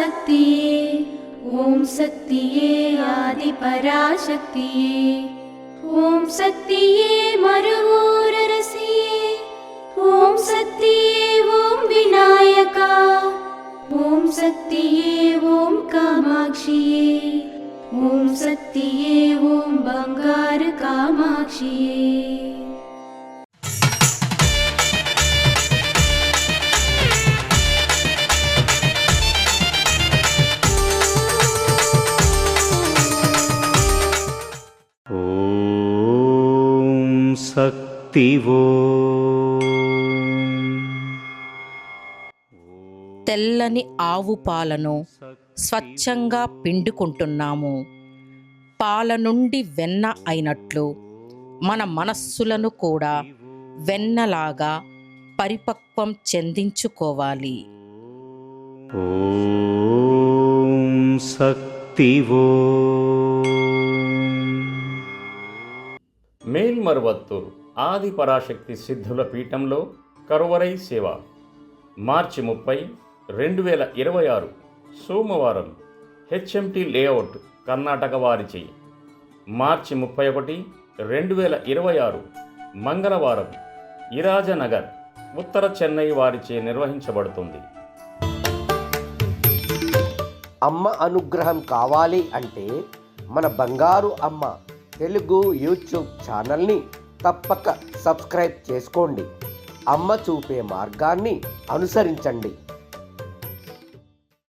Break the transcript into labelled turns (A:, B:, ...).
A: पराशक्तिये ॐ शक्तिये आदिपराशक्तिये ॐ शक्तिये मरुवोररसिये ॐ शक्तिये ॐ विनायका ॐ शक्तिये ॐ कामाक्षिये ॐ शक्तिये ॐ बंगार कामाक्षिये।
B: శక్తివో
C: తెల్లని ఆవు పాలను స్వచ్ఛంగా పిండుకుంటున్నాము. పాల నుండి వెన్న అయినట్లు మన మనస్సులను కూడా వెన్నలాగా పరిపక్వం చెందించుకోవాలి.
B: ఓం శక్తివో.
D: మేల్మరువత్తూరు ఆది పరాశక్తి సిద్ధుల పీఠంలో కరువరై సేవ మార్చి 30, 2026 సోమవారం హెచ్ఎంటీ లేఅవుట్ కర్ణాటక వారిచే. మార్చి 31, 2026 మంగళవారం ఇరాజనగర్ ఉత్తర చెన్నై వారిచే నిర్వహించబడుతుంది.
E: అమ్మ అనుగ్రహం కావాలి అంటే మన బంగారు అమ్మ తెలుగు యూట్యూబ్ ఛానల్ని తప్పక సబ్స్క్రైబ్ చేసుకోండి. అమ్మ చూపే మార్గాన్ని అనుసరించండి.